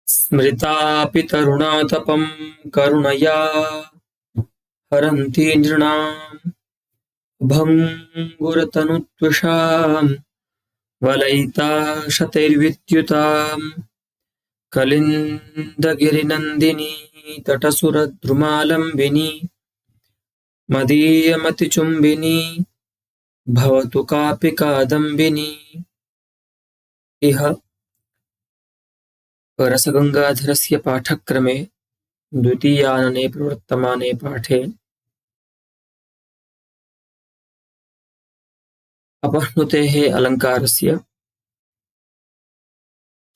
स्मृतापि तरुणातपं करुणया हरन्ति नृणाम् भङ्गुरतनुत्विषां वलयिता शतैर्विद्युताम् कलिन्दगिरिनन्दिनी तटसुरद्रुमालम्बिनी मदीयमतिचुम्बिनी भवतु कापि कादम्बिनी। इह रसगङ्गाधरस्य पाठक्रमे द्वितीयानने प्रवर्तमाने पाठे अपह्नुतेः अलङ्कारस्य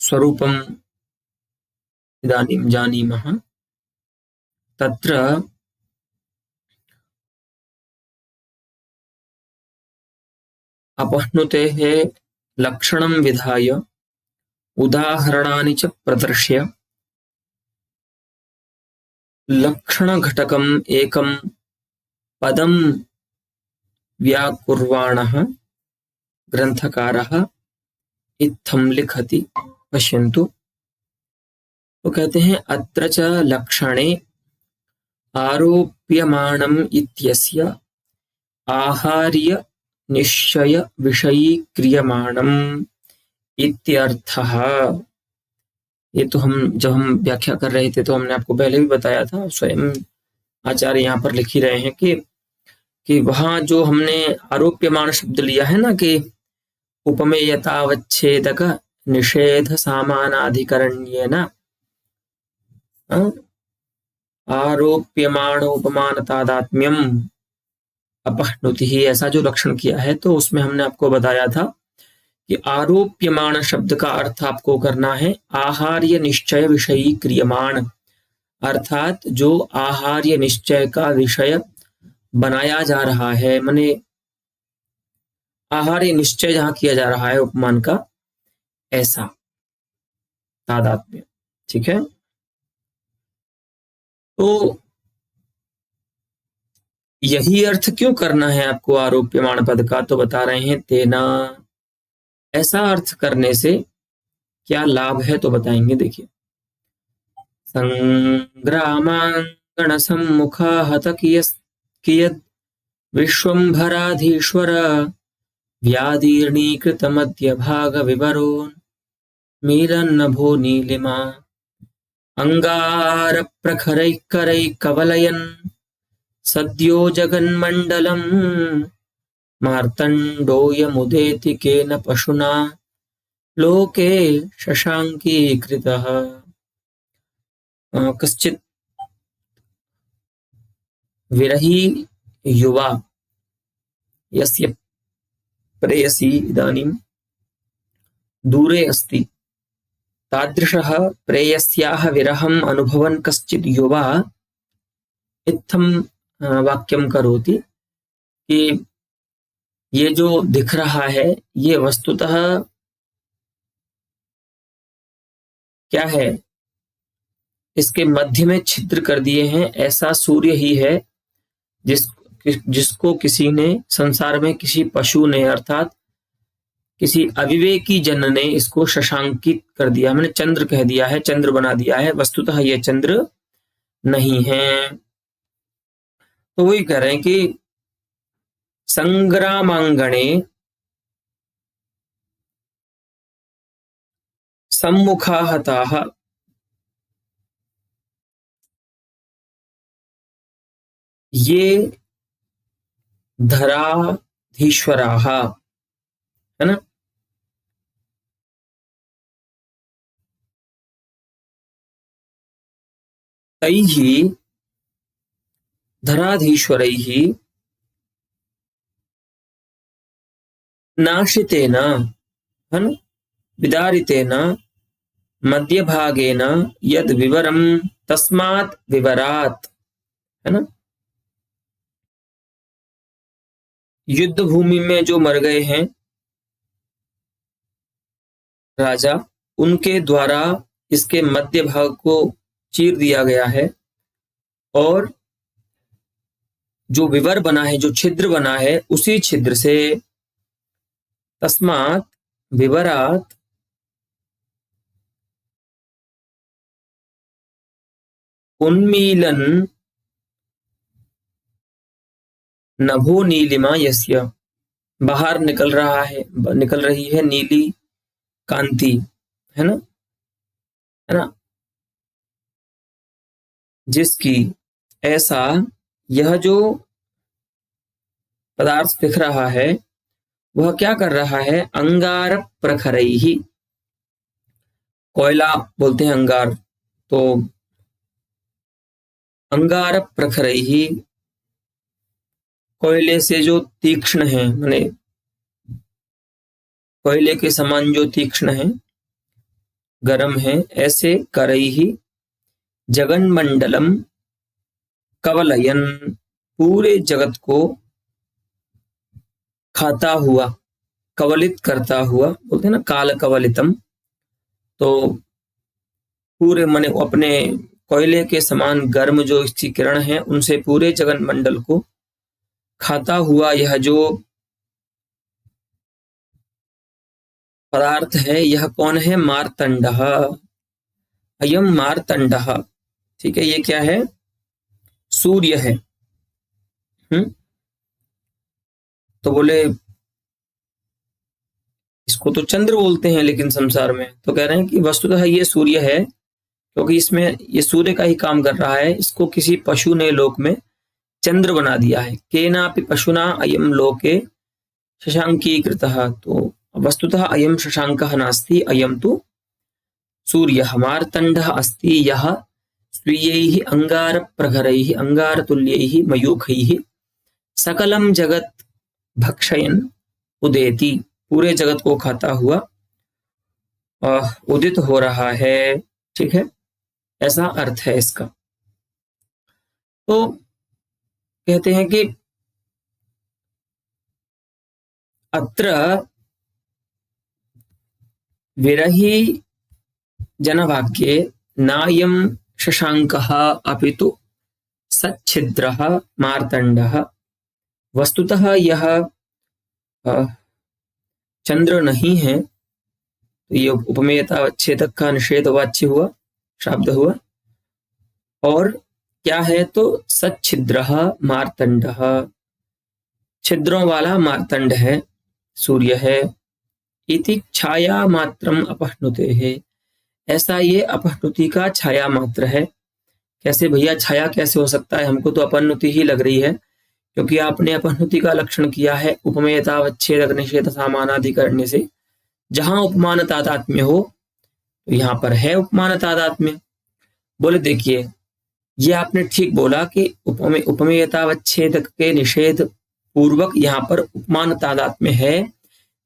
स्वरूपम् इदानीं जानीमः। तत्र अपह्नुतेः लक्षणं विधाय उदाहरणानि च प्रदर्श्य लक्षणघटकम् एकं पदं व्याकुर्वाणः ग्रंथकारः इत्थं लिखति। पश्यन्तु। तो कहते हैं अत्र च लक्षणे आरोप्यमाणम् इत्यस्य आहार्य निश्चय विषयीक्रियमाणम् इत्यर्थः। ये तो जब हम व्याख्या कर रहे थे तो हमने आपको पहले भी बताया था, स्वयं आचार्य यहाँ पर लिख ही रहे हैं कि वहाँ जो हमने आरोप्यमाण शब्द लिया है ना कि उपमेयतावच्छेदक निषेध सामानाधिकरण्येन आरोप्यमाण उपमान तादात्म्यम अपह्नुतिः, ऐसा जो लक्षण किया है तो उसमें हमने आपको बताया था कि आरोप्यमाण शब्द का अर्थ आपको करना है आहार्य निश्चय विषयी क्रियमाण, अर्थात जो आहार्य निश्चय का विषय बनाया जा रहा है, माने आहार्य निश्चय जहां किया जा रहा है उपमान का, ऐसा तादात्म्य। ठीक है। तो यही अर्थ क्यों करना है आपको आरोप्यमाण पद का, तो बता रहे हैं तेना, ऐसा अर्थ करने से क्या लाभ है तो बताएंगे। देखिए, संग्रामांगण सम्मुखा हत कियद विश्वंभराधीश्वर व्यादीर्णीकृत मध्य भाग विवरोन् मीरन्नभो नीलिमा अंगार प्रखरैः कवलयन् सद्यो जगन्मण्डलम् मार्तण्डोऽयमुदेति केन पशुना लोके शशाङ्कीकृतः। कश्चित् विरही युवा यस्य प्रेयसी इदानीं दूरे अस्ति, तादृशः प्रेयस्याः विरहम् अनुभवन् कश्चित् युवा इत्थं वाक्यं करोति कि ये जो दिख रहा है ये वस्तुतः क्या है, इसके मध्य में छिद्र कर दिए हैं, ऐसा सूर्य ही है जिसको किसी ने संसार में किसी पशु ने अर्थात किसी अविवेकी जन ने इसको शशांकित कर दिया, मैंने चंद्र कह दिया है, चंद्र बना दिया है, वस्तुतः ये चंद्र नहीं है। तो वही कह रहे हैं कि संग्रामांगणे सम्मुखा हताः, ये धराधीश्वराः, है ना, तैः धराधीश्वरैः नाशितेन, है ना, विदारितेन मध्यभागेन यद विवरम तस्मात् विवरात्, है ना, युद्ध भूमि में जो मर गए हैं राजा, उनके द्वारा इसके मध्य भाग को चीर दिया गया है और जो विवर बना है, जो छिद्र बना है, उसी छिद्र से तस्मात् विवरात् उन्मीलन नभो नीलिमा यस्य, बाहर निकल रही है नीली कांति, है ना, है ना, जिसकी, ऐसा यह जो पदार्थ दिख रहा है वह क्या कर रहा है, अंगार प्रखरैहि, कोयला बोलते हैं अंगार, तो अंगार प्रखरैहि, कोयले से जो तीक्ष्ण है, माने कोयले के समान जो तीक्ष्ण है, गरम है, ऐसे करैहि जगन्मंडलम कवलयन, पूरे जगत को खाता हुआ, कवलित करता हुआ, बोलते हैं ना काल कवलितम, तो पूरे मने अपने कोयले के समान गर्म जो इसकी किरण है उनसे पूरे जगन मंडल को खाता हुआ यह जो पदार्थ है, यह कौन है, मार्तंडः, अयम मार्तंडः, ठीक है, ये क्या है, सूर्य है। तो बोले इसको तो चंद्र बोलते हैं लेकिन संसार में, तो कह रहे हैं कि वस्तुतः ये सूर्य है, क्योंकि इसमें ये सूर्य का ही काम कर रहा है, इसको किसी पशु ने लोक में चंद्र बना दिया है, केनापि पशुना अयम लोके शशांकीकृतः, तो वस्तुतः अयम शशांकः नास्ति, अयम तु सूर्यः मार्तंडः अस्ति, यः स्वीयैः अंगारप्रखरैः अंगारतुल्यैः मयूखैः सकलं जगत भक्षयन् उदेति, पूरे जगत को खाता हुआ उदित हो रहा है, ठीक है, ऐसा अर्थ है इसका। तो कहते हैं कि अत्र विरही जनवाक्ये नायं शशांकः अपितु सच्छिद्रः मार्तंडः, वस्तुतः यह चंद्र नहीं है, तो ये उपमेयतावच्छेदक का निषेध वाच्य हुआ, शब्द हुआ, और क्या है, तो सच्छिद्रः मार्तंडः, छिद्रों वाला मार्तंड है, सूर्य है, इति छाया मात्रम अपहनुते है, ऐसा ये अपहनुति का छाया मात्र है। कैसे भैया छाया कैसे हो सकता है, हमको तो अपहनुति ही लग रही है, क्योंकि आपने अपहनुति का लक्षण किया है उपमेयतावच्छेदक निषेध सामानाधिकरण्य से, जहां उपमान तादात्म्य हो, तो यहाँ पर है उपमान तादात्म्य। बोले देखिए ये आपने ठीक बोला कि उपमेयतावच्छेदक के निषेध पूर्वक यहाँ पर उपमान तादात्म्य है,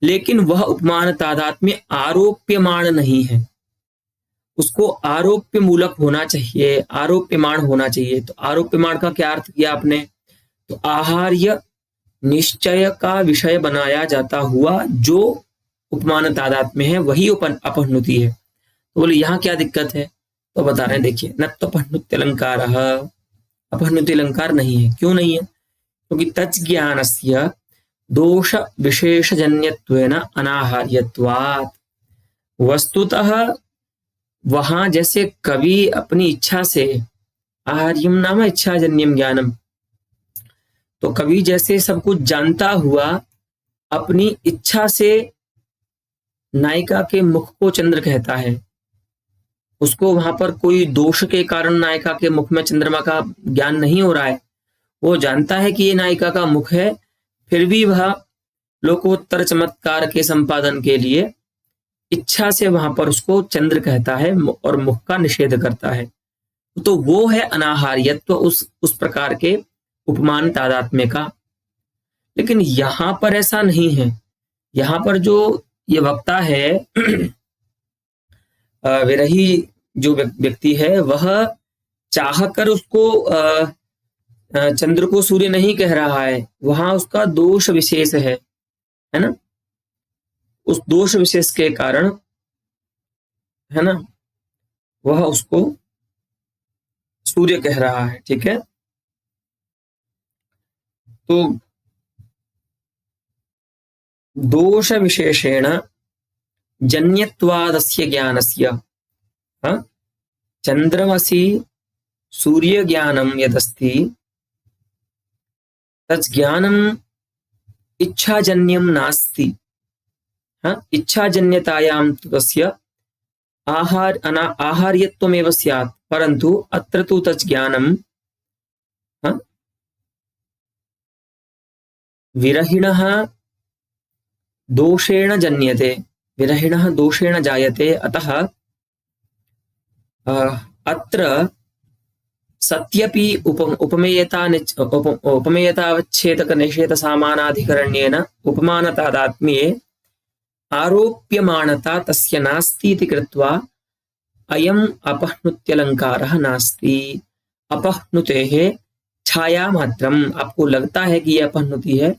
लेकिन वह उपमान तादात्म्य आरोप्यमाण नहीं है, उसको आरोप्य मूलक होना चाहिए, आरोप्यमाण होना चाहिए। तो आरोप्यमाण का क्या अर्थ किया आपने, तो आहार्य निश्चय का विषय बनाया जाता हुआ जो उपमान तादात्म्य है वही अपहनुति है। तो बोले यहाँ क्या दिक्कत है, तो बता रहे हैं, देखिए न तो अपहनुत्य अलंकार, अपहनुति अलंकार नहीं है। क्यों नहीं है, क्योंकि तज्ज्ञानस्य दोष विशेषजन्यत्वेन अनाहार्यत्वात्, वस्तुतः वहां जैसे कवि अपनी इच्छा से, आहार्यम नाम इच्छाजन्यम ज्ञानम, तो कवि जैसे सब कुछ जानता हुआ अपनी इच्छा से नायिका के मुख को चंद्र कहता है, उसको वहां पर कोई दोष के कारण नायिका के मुख में चंद्रमा का ज्ञान नहीं हो रहा है, वो जानता है कि ये नायिका का मुख है, फिर भी वह लोकोत्तर चमत्कार के संपादन के लिए इच्छा से वहां पर उसको चंद्र कहता है और मुख का निषेध करता है। तो वो है अनाहार्यत्व उस प्रकार के उपमान तादात्म्य का। लेकिन यहां पर ऐसा नहीं है, यहां पर जो ये वक्ता है विरही जो व्यक्ति है, वह चाहकर उसको चंद्र को सूर्य नहीं कह रहा है, वहां उसका दोष विशेष है ना, उस दोष विशेष के कारण, है ना, वह उसको सूर्य कह रहा है, ठीक है। तो दोष विशेषेण जन्यत्वादस्य ज्ञानस्य, चंद्रमसि सूर्यज्ञानं यदस्ति तज्ज्ञानम् इच्छाजन्यं नास्ति। इच्छाजन्यतायां तु तस्य आहार्यत्वमेव स्यात्, परन्तु अत्र तु तज्ज्ञानं विरहिणः दोषेण जन्यते, विरहिणः दोषेण जायते। अतः अत्र सत्यपि उपमेयतावच्छेदकनिषेधसामानाधिकरण्येन उपमानतादात्म्ये आरोप्यमाणता तस्य नास्ति इति कृत्वा अयम् अपह्नुत्यलङ्कारः नास्ति। अपह्नुतेः छाया मात्रम, आपको लगता है कि यह अपह्नुति है,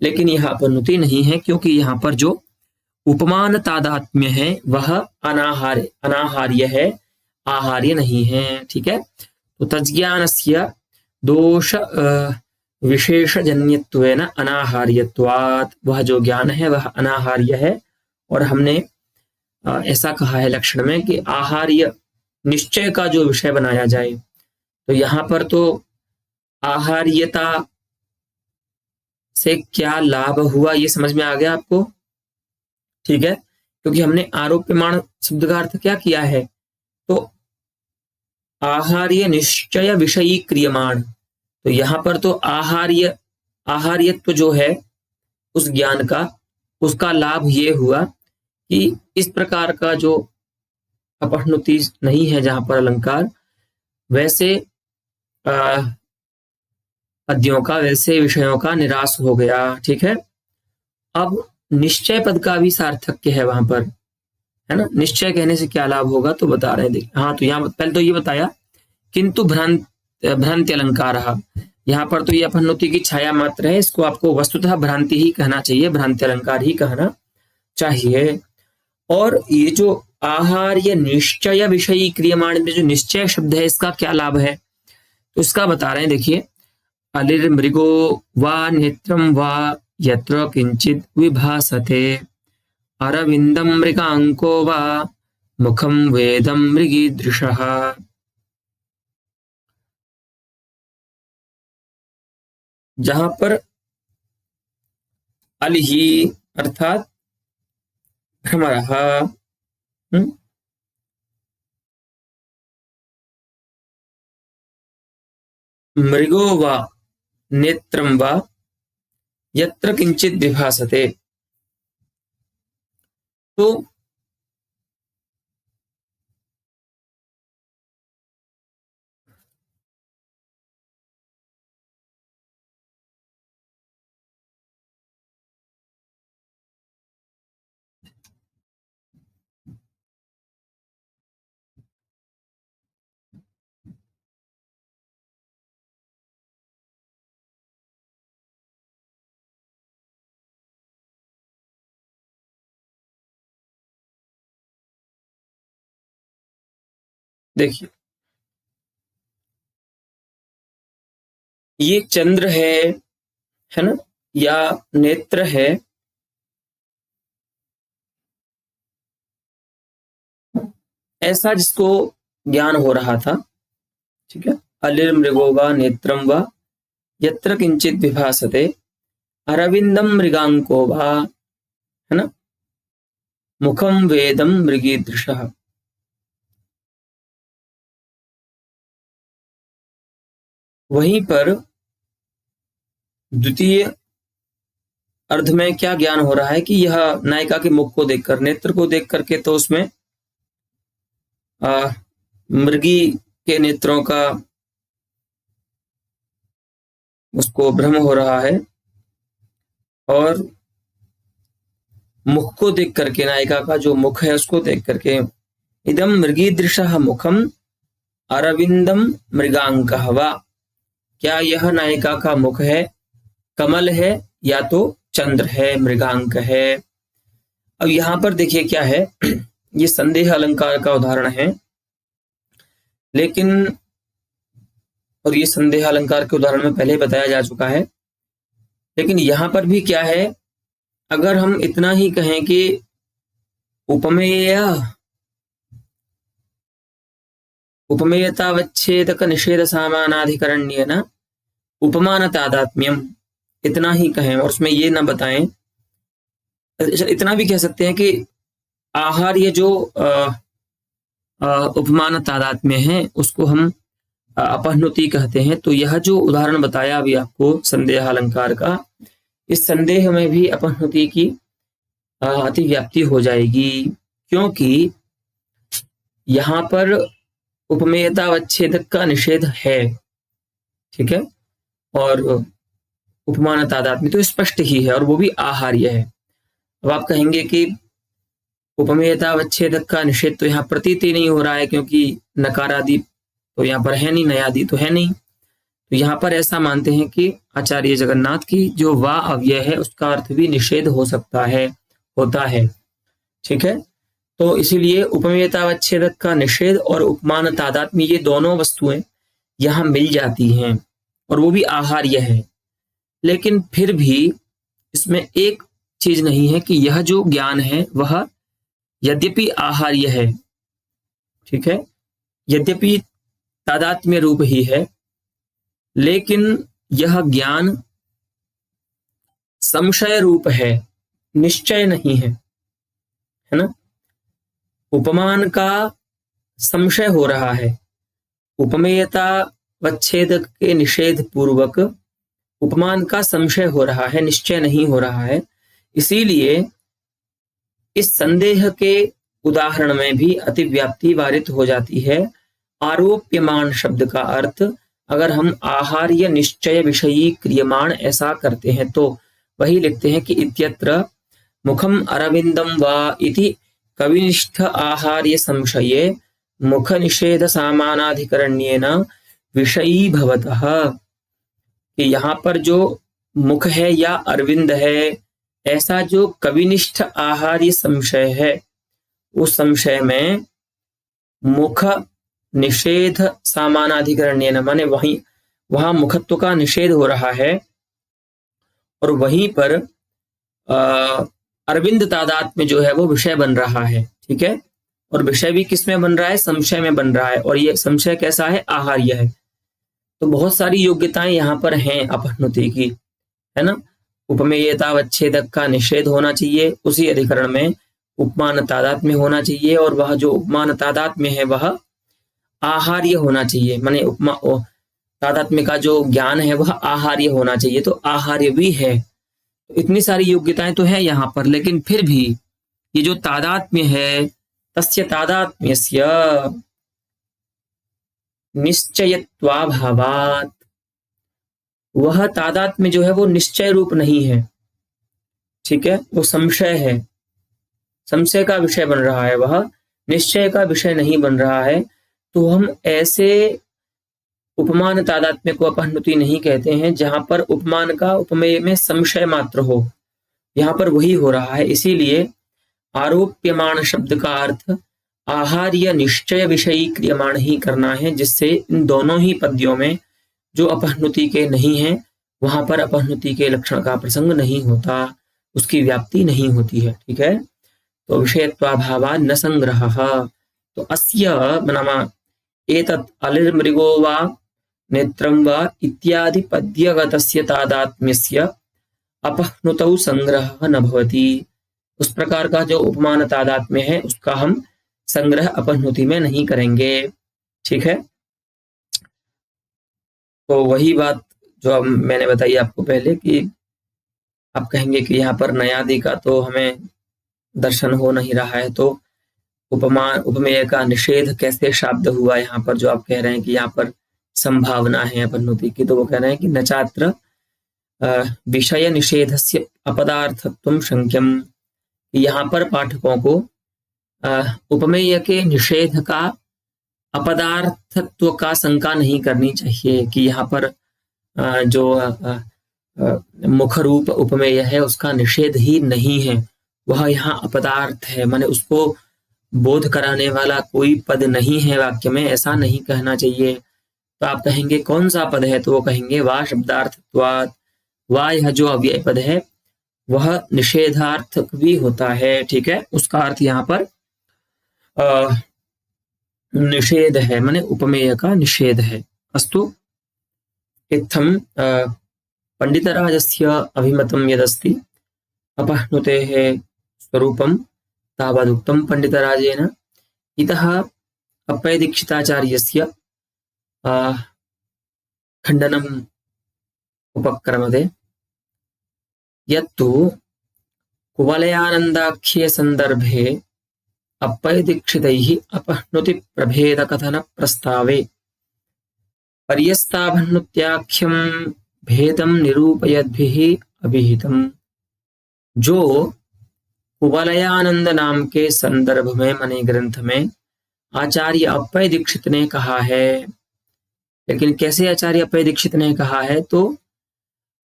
लेकिन यह अपह्नुति नहीं है, क्योंकि यहाँ पर जो उपमान तादात्म्य है वह अनाहार्य है, आहार्य नहीं है। ठीक है, तो तज्ज्ञानस्य दोष विशेषजन्यत्वेन अनाहार्यत्वात्, वह जो ज्ञान है वह अनाहार्य है। और हमने ऐसा कहा है लक्षण में कि आहार्य निश्चय का जो विषय बनाया जाए, तो यहाँ पर तो आहार्यता से क्या लाभ हुआ ये समझ में आ गया आपको। ठीक है, क्योंकि हमने आरोप्यमाण शब्द का अर्थ क्या किया है, तो आहार्य निश्चय विषयी क्रियमाण, तो यहाँ पर तो आहार्यत्व जो है उस ज्ञान का, उसका लाभ ये हुआ कि इस प्रकार का जो अपह्नुति नहीं है जहां पर अलंकार, वैसे पद्यों का, वैसे विषयों का निराश हो गया। ठीक है, अब निश्चय पद का भी सार्थक्य है वहां पर, है ना। निश्चय कहने से क्या लाभ होगा तो बता रहे हैं, देखिए। हाँ, तो यहाँ पहले तो ये बताया किंतु भ्रांति अलंकार, यहाँ पर तो ये अपह्नुति की छाया मात्र है, इसको आपको वस्तुतः भ्रांति ही कहना चाहिए, भ्रांति अलंकार ही कहना चाहिए। और ये जो आहार्य निश्चय विषयी क्रियमाण में जो निश्चय शब्द है, इसका क्या लाभ है तो इसका बता रहे हैं, देखिए। अलिर्मृगो वा नेत्रं वा यत्र किंचित विभासते, अरविंदम मृगांको वा मुखम वेदम मृगीदृशः। जहां पर अलिहि अर्थात भ्रमरः, मृगो वा नेत्रं वा यत्र किंचित विभासते, तो देखिए ये चंद्र है ना, या नेत्र है, ऐसा जिसको ज्ञान हो रहा था। ठीक है, अलिर्मृगो वा नेत्रं वा यत्र किंचित विभासते, अरविंदम मृगांको वा, है ना, मुखम वेदम मृगीदृशः। वहीं पर द्वितीय अर्ध में क्या ज्ञान हो रहा है कि यह नायिका के मुख को देखकर, नेत्र को देख करके तो उसमें मृगी के नेत्रों का उसको भ्रम हो रहा है, और मुख को देख करके, नायिका का जो मुख है उसको देख करके, इदम मृगीदृशः मुखम अरविंदम मृगांकः वा, क्या यह नायिका का मुख है, कमल है, या तो चंद्र है, मृगांक है। अब यहां पर देखिए क्या है, ये संदेह अलंकार का उदाहरण है, लेकिन, और ये संदेह अलंकार के उदाहरण में पहले बताया जा चुका है, लेकिन यहां पर भी क्या है, अगर हम इतना ही कहें कि उपमेय उपमेयतावच्छेदक निषेध सामानाधिकरण्येन उपमान तादात्म्यम, इतना ही कहें और उसमें ये ना बताएं। इतना भी कह सकते हैं कि आहार्य जो उपमान तादात्म्य है उसको हम अपहनुति कहते हैं। तो यह जो उदाहरण बताया अभी आपको संदेह अलंकार का, इस संदेह में भी अपहनुति की अतिव्याप्ति हो जाएगी, क्योंकि यहाँ पर उपमेयतावच्छेदक का निषेध है, ठीक है, और उपमान तादात्म्य तो स्पष्ट ही है और वो भी आहार्य है। अब आप कहेंगे कि उपमेयतावच्छेदक का निषेध तो यहाँ प्रतीत ही नहीं हो रहा है, क्योंकि नकारादि तो यहाँ पर है नहीं, नयादि तो है नहीं। तो यहाँ पर ऐसा मानते हैं कि आचार्य जगन्नाथ की जो वा अव्यय है उसका अर्थ भी निषेध हो सकता है, होता है, ठीक है। तो इसीलिए उपमेयतावच्छेदक का निषेध और उपमान तादात्म्य ये दोनों वस्तुएं यहाँ मिल जाती हैं और वो भी आहार्य है। लेकिन फिर भी इसमें एक चीज नहीं है कि यह जो ज्ञान है वह यद्यपि आहार्य है, ठीक है, यद्यपि तादात्म्य रूप ही है, लेकिन यह ज्ञान संशय रूप है, निश्चय नहीं है, है ना। उपमान का संशय हो रहा है, उपमेयतावच्छेदक के निषेध पूर्वक उपमान का संशय हो रहा है, निश्चय नहीं हो रहा है। इसीलिए इस संदेह के उदाहरण में भी अतिव्याप्ति वारित हो जाती है। आरोप्यमान शब्द का अर्थ अगर हम आहार्य निश्चय विषयी क्रियमाण ऐसा करते हैं तो वही लिखते हैं कि इत्यत्र मुखम अरविंदम वा इति कविनिष्ठ आहार्य संशये मुख निषेध सामानाधिकरण्येन विषयी भवतः, कि यहाँ पर जो मुख है या अरविंद है, ऐसा जो कविनिष्ठ आहार्य संशय है, उस संशय में मुख निषेध सामानाधिकरण्येन माने वहां मुखत्व का निषेध हो रहा है और वहीं पर अरविंद तादात्म्य जो है वो विषय बन रहा है, ठीक है। और विषय भी किस में बन रहा है? संशय में बन रहा है, और ये संशय कैसा है? आहार्य है। तो बहुत सारी योग्यताएं यहाँ पर हैं अपहनुति की, है ना। उपमेयतावच्छेदक का निषेध होना चाहिए, उसी अधिकरण में उपमान तादात्म्य होना चाहिए, और वह जो उपमान तादात्म्य है वह आहार्य होना चाहिए, माने उपमा तादात्म्य का जो ज्ञान है वह आहार्य होना चाहिए, तो आहार्य भी है। तो इतनी सारी योग्यताएं तो है यहाँ पर, लेकिन फिर भी ये जो तादात्म्य है, तस्य तादात्म्यस्य निश्चयत्वाभावात्, वह तादात्म्य जो है वो निश्चय रूप नहीं है, ठीक है, वो संशय है, संशय का विषय बन रहा है, वह निश्चय का विषय नहीं बन रहा है। तो हम ऐसे उपमान तादात्म्य को अपहनुति नहीं कहते हैं जहां पर उपमान का उपमेय में संशय मात्र हो, यहाँ पर वही हो रहा है। इसीलिए आरोप्यमान शब्द का अर्थ आहार्य निश्चय विषयी क्रियमाण ही करना है, जिससे इन दोनों ही पद्यों में जो अपहनुति के नहीं है वहां पर अपहनुति के लक्षण का प्रसंग नहीं होता, उसकी व्याप्ति नहीं होती है, ठीक है। तो विषयत्वाभावा न संग्रह, तो अस्य नाम एतत् अलिर्मृगो वा नेत्रं वा इत्यादि पद्यगतस्य तादात्म्यस्य अपहनुतौ संग्रह न भवति। उस प्रकार का जो उपमान तादात्म्य है उसका हम संग्रह अपहनुति में नहीं करेंगे, ठीक है। तो वही बात जो अब मैंने बताई आपको पहले कि आप कहेंगे कि यहाँ पर नयादि का तो हमें दर्शन हो नहीं रहा है, तो उपमेय का निषेध कैसे शाब्द हुआ यहाँ पर, जो आप कह रहे हैं कि यहाँ पर संभावना है अपहनुति की, तो वो कह रहे हैं कि न चात्र विषय निषेधस्य अपदार्थत्वं शंक्यम। यहाँ पर पाठकों को उपमेय के निषेध का अपदार्थत्व का शंका नहीं करनी चाहिए कि यहाँ पर जो मुख रूप उपमेय है उसका निषेध ही नहीं है, वह यहाँ अपदार्थ है, माने उसको बोध कराने वाला कोई पद नहीं है वाक्य में, ऐसा नहीं कहना चाहिए। तो आप कहेंगे कौन सा पद है, तो वो कहेंगे वा शब्दार्थत्वात्, वा यह जो अव्यय पद है वह निषेधार्थक भी होता है, ठीक है। उसका अर्थ यहाँ पर निषेध है, माने उपमेय का निषेध है। अस्तु, इत्थं पंडितराजस्य अभिमतं यदस्ति अपह्नुतेः स्वरूपं तावदुक्तं पंडितराजेन। इतः अप्पयदीक्षिताचार्यस्य खण्डनम् उपक्रमते, यत्तु कुवलयानन्दाख्ये सन्दर्भे अप्पयदीक्षितैः अपह्नुतिप्रभेदकथनप्रस्तावे पर्यस्ताभन्नुत्याख्यं भेदं निरूपयद्भिः अभिहितम्। जो कुवलयानंद नाम के संदर्भ में मने ग्रंथ में आचार्य अप्पय दीक्षित ने कहा है, लेकिन कैसे आचार्य अप्पय दीक्षित ने कहा है, तो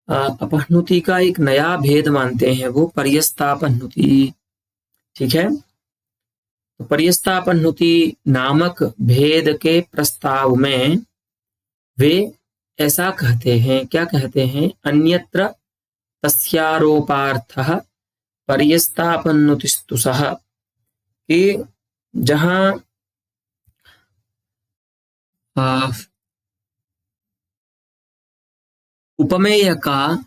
अपह्नुति का एक नया भेद मानते हैं, वो पर्यस्तापह्नुति। ठीक है, तो पर्यस्तापह्नुति नामक भेद के प्रस्ताव में वे ऐसा कहते हैं, क्या कहते हैं, अन्यत्र तस्यारोपार्थः पर्यस्तापन्नुतिस्तु सः, कि जहां उपमेय का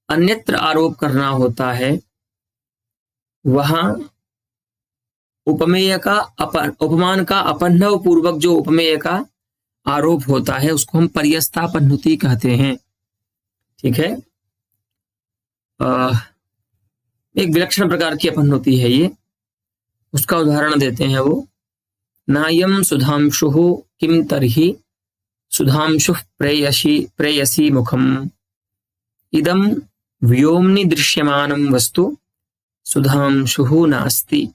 अन्यत्र आरोप करना होता है, वहां उपमेय का उपमान का अपन्नव पूर्वक जो उपमेय का आरोप होता है उसको हम पर्यस्तापन्नुति कहते हैं। ठीक है, एक विलक्षण प्रकार की अपन्नुति है ये। उसका उदाहरण देते हैं वो, नायम सुधांशुः किम तर्हि सुधांशुः प्रेयसी मुखम इदं व्योम्नि दृश्यमानं वस्तु सुधांशुः नास्ति।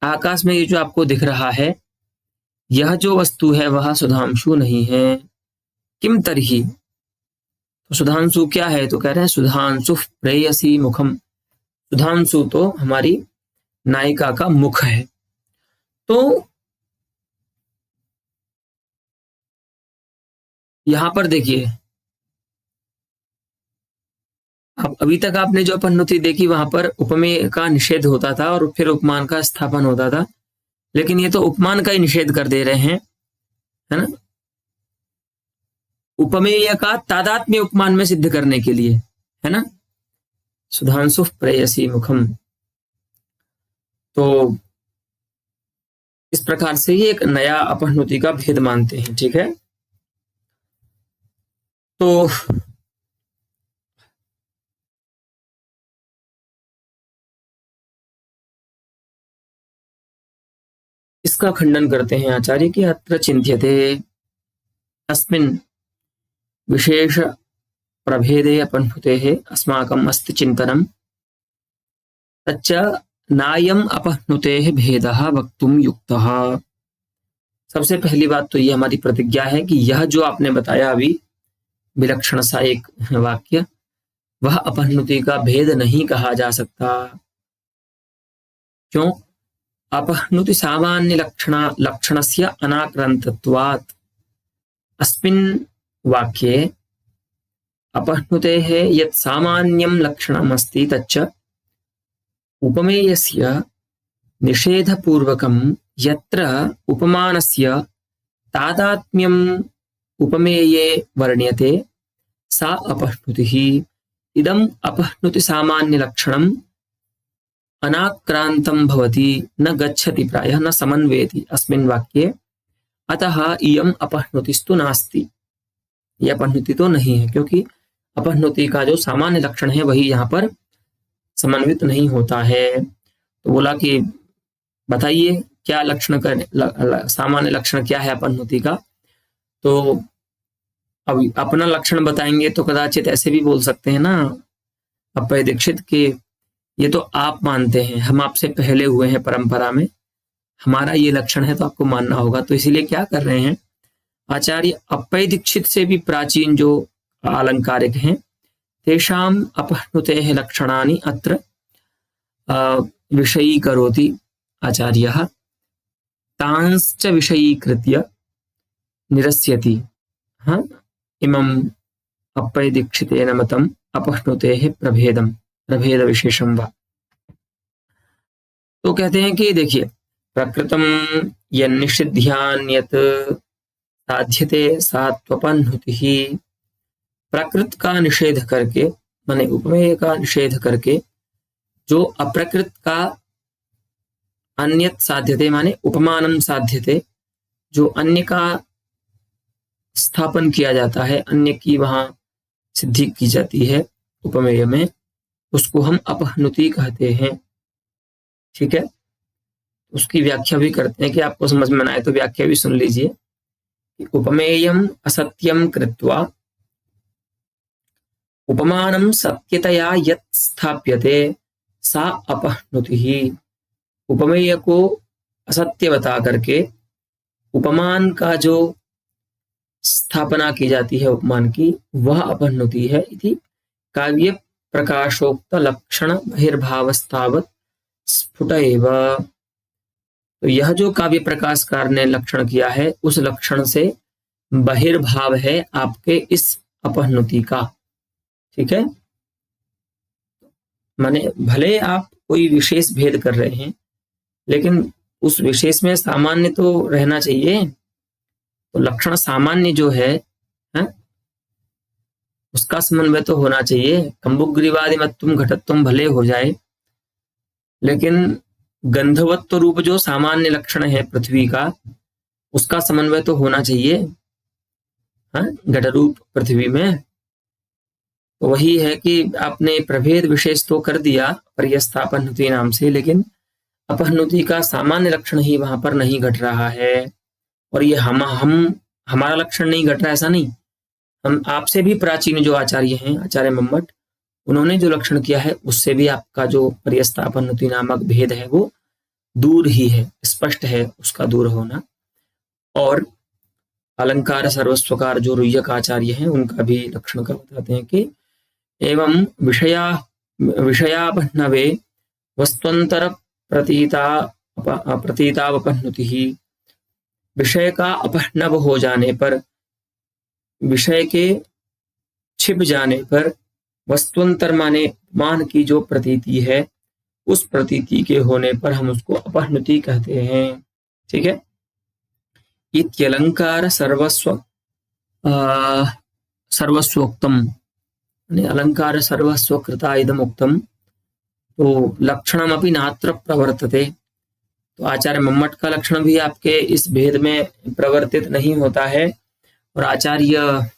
आकाश में ये जो आपको दिख रहा है, यह जो वस्तु है वह सुधांशु नहीं है। किम तर्हि, तो सुधांशु क्या है, तो कह रहे हैं सुधांशु प्रेयसी मुखम। सुधांशु तो हमारी नायिका का मुख है। तो यहां पर देखिए, अब अभी तक आपने जो अपन्नुति देखी वहां पर उपमेय का निषेध होता था और फिर उपमान का स्थापन होता था, लेकिन ये तो उपमान का ही निषेध कर दे रहे हैं, है ना, उपमेय का तादात्म्य उपमान में सिद्ध करने के लिए, है ना, सुधांशु प्रेयसी मुखम। तो इस प्रकार से ये एक नया अपह्नुति का भेद मानते हैं। ठीक है, तो इसका खंडन करते हैं आचार्य कि अत्र चिन्त्यते अस्मिन् विशेष प्रभेदे अपह्नुतेः अस्माकम् अस्ति चिन्तनं तच्च नायम अपह्नुतेः भेदः वक्तुम युक्तः। सबसे पहली बात तो ये हमारी प्रतिज्ञा है कि यह जो आपने बताया अभी विलक्षण सा एक वाक्य, वह अपह्नुति का भेद नहीं कहा जा सकता। क्यों? अपह्नुति सामान्य लक्षणस्य अनाक्रांतत्वात्। अस्मिन् वाक्ये अपह्नुतेः यत् सामान्यं लक्षणमस्ति तच्च उपमेयस्य निषेधपूर्वकं यत्र उपमानस्य तादात्म्यम् उपमेये वर्ण्यते सा अपह्नुतिः। इदम् अपह्नुति सामान्य लक्षणम् अनाक्रांतं भवति, न गच्छति, प्रायः न समन्वयति अस्मिन् वाक्ये, अतः इयम् अपह्नुतिस्तु नास्ति। यह अपह्नुति तो नहीं है, क्योंकि अपह्नुति का जो सामान्य लक्षण है वही यहाँ पर समन्वित नहीं होता है। तो बोला कि बताइए क्या लक्षण का सामान्य लक्षण क्या है अपह्नुति का। तो अब अपना लक्षण बताएंगे तो कदाचित ऐसे भी बोल सकते हैं ना अप्पय दीक्षित के, ये तो आप मानते हैं, हम आपसे पहले हुए हैं परंपरा में, हमारा ये लक्षण है तो आपको मानना होगा। तो इसीलिए क्या कर रहे हैं आचार्य, अप्पय दीक्षित से भी प्राचीन जो अलंकारिक हैं, तेषाम अपह्नुतेः लक्षणानि अत्र विषयीकरोति आचार्यः, तांश्च विषयीकृत्य निरस्यति। हाँ, इमम् अप्पय दीक्षितेन मतम् अपह्नुतेः प्रभेद विशेषम वा। तो कहते हैं कि देखिए, प्रकृतं यन्निषिध्यान्यत् साध्यते सा त्वपन्नुतिः। प्रकृत का निषेध करके माने उपमेय का निषेध करके जो अप्रकृत का अन्यत साध्यते माने उपमानम साध्यते, जो अन्य का स्थापन किया जाता है, अन्य की वहां सिद्धि की जाती है उपमेय में, उसको हम अपहनुति कहते हैं। ठीक है, उसकी व्याख्या भी करते हैं कि आपको समझ में आए तो व्याख्या भी सुन लीजिए। उपमेयम असत्यम कृत्वा उपमानम सत्यतया यत् स्थाप्यते सा अपहनुतिः। उपमेय को असत्य बता करके उपमान का जो स्थापना की जाती है उपमान की, वह अपहनुति है। इति काव्य प्रकाशोक्त लक्षण बहिर्भावस्तावत् स्फुट एव। तो यह जो काव्य प्रकाशकार ने लक्षण किया है, उस लक्षण से बहिर्भाव है आपके इस अपहनुति का। ठीक है, माने भले आप कोई विशेष भेद कर रहे हैं, लेकिन उस विशेष में सामान्य तो रहना चाहिए। तो लक्षण सामान्य जो है उसका समन्वय तो होना चाहिए। कंबुग्रीवादि मत्तुम घटत्वम भले हो जाए, लेकिन गंधवत्व रूप जो सामान्य लक्षण है पृथ्वी का, उसका समन्वय तो होना चाहिए घट रूप पृथ्वी में। तो वही है कि आपने प्रभेद विशेष तो कर दिया पर्यस्थापन्नुति नाम से, लेकिन अपहनुति का सामान्य लक्षण ही वहां पर नहीं घट रहा है। और ये हमारा लक्षण नहीं घट रहा, ऐसा नहीं। हम आपसे भी प्राचीन जो आचार्य हैं, आचार्य मम्मट, उन्होंने जो लक्षण किया है उससे भी आपका जो पर्यस्थापन्नुति नामक भेद है वो दूर ही है, स्पष्ट है उसका दूर होना। और अलंकार सर्वस्वकार जो रुय्यक आचार्य हैं, उनका भी लक्षण का बताते हैं कि एवं विषयापहनवे वस्तुअंतर प्रतीतावपहनुतिः। विषय का अपहनव हो जाने पर, विषय के छिप जाने पर, वस्तुअंतर माने मान की जो प्रतीति है, उस प्रतीति के होने पर हम उसको अपहनुति कहते हैं। ठीक है, इत्यलंकार सर्वस्वोक्तम, अलंकार सर्वस्वकृता इदम उक्तम, तो लक्षणम अपि नात्र प्रवर्तते। तो आचार्य मम्मट का लक्षण भी आपके इस भेद में प्रवर्तित नहीं होता है, और आचार्य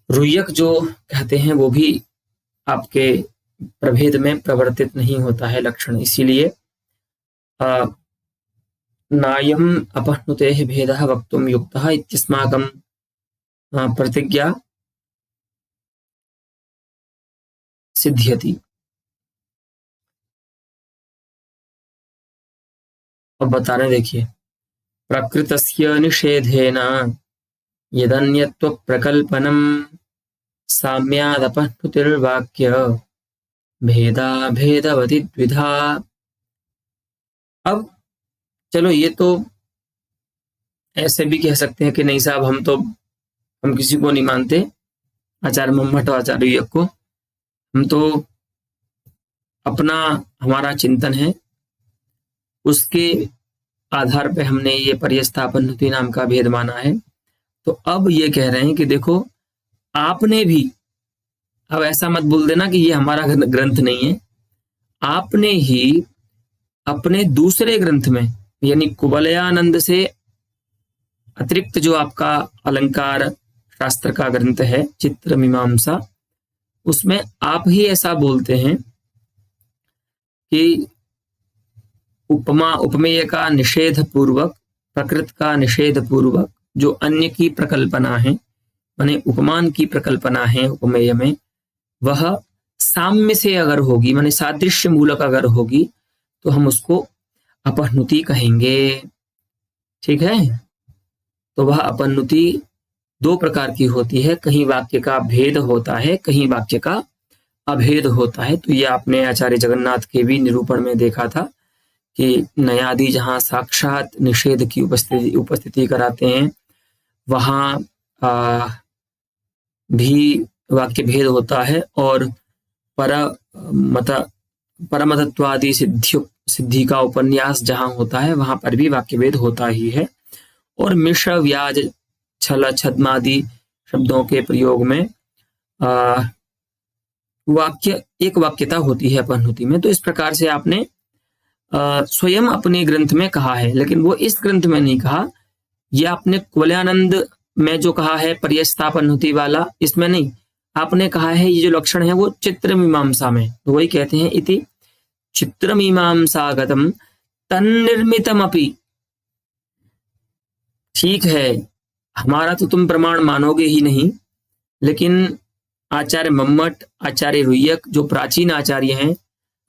रुय्यक जो कहते हैं वो भी आपके प्रभेद में प्रवर्तित नहीं होता है लक्षण। इसीलिए नायम अपहनुतेः भेदः वक्तुम युक्तः इत्यस्माकं प्रतिज्ञा सिद्ध्यति। अब बता रहे, देखिए, प्रकृतस्य निषेधेन यदन्यत्व प्रकल्पनम साम्यादपहनुतिर्वाक्य भेदा भेदवति द्विधा। अब चलो, ये तो ऐसे भी कह सकते हैं कि नहीं साहब, हम किसी को नहीं मानते, आचार्य मम्मट और आचार्य रुय्यक को। हम तो अपना हमारा चिंतन है, उसके आधार पे हमने ये पर्यस्थापन्नुति नाम का भेद माना है। तो अब ये कह रहे हैं कि देखो, आपने भी, अब ऐसा मत बोल देना कि ये हमारा ग्रंथ नहीं है, आपने ही अपने दूसरे ग्रंथ में, यानी कुवलयानंद से अतिरिक्त जो आपका अलंकार शास्त्र का ग्रंथ है चित्र मीमांसा, उसमें आप ही ऐसा बोलते हैं कि उपमेय का निषेध पूर्वक, प्रकृत का निषेध पूर्वक जो अन्य की प्रकल्पना है, माने उपमान की प्रकल्पना है उपमेय में, वह साम्य से अगर होगी, माने सादृश्य मूलक अगर होगी, तो हम उसको अपहनुति कहेंगे। ठीक है, तो वह अपहनुति दो प्रकार की होती है, कहीं वाक्य का भेद होता है, कहीं वाक्य का अभेद होता है। तो ये आपने आचार्य जगन्नाथ के भी निरूपण में देखा था कि नयादि जहाँ साक्षात निषेध की उपस्थिति कराते हैं, वहाँ भी वाक्य भेद होता है, और परमतत्वादि सिद्धि का उपन्यास जहां होता है वहां पर भी वाक्य भेद होता ही है। और मिश्र, व्याज, छल, छद्मादि शब्दों के प्रयोग में वाक्य एक वाक्यता होती है अपहनुति में। तो इस प्रकार से आपने स्वयं अपने ग्रंथ में कहा है, लेकिन वो इस ग्रंथ में नहीं कहा। ये आपने कुवलयानंद में जो कहा है पर्यस्तापन्नुति वाला, इसमें नहीं, आपने कहा है ये जो लक्षण है वो चित्र मीमांसा में। तो वही कहते हैं इति चित्र मीमांसागतम तन्निर्मितमपि। ठीक है, हमारा तो तुम प्रमाण मानोगे ही नहीं, लेकिन आचार्य मम्मट, आचार्य रुय्यक जो प्राचीन आचार्य हैं,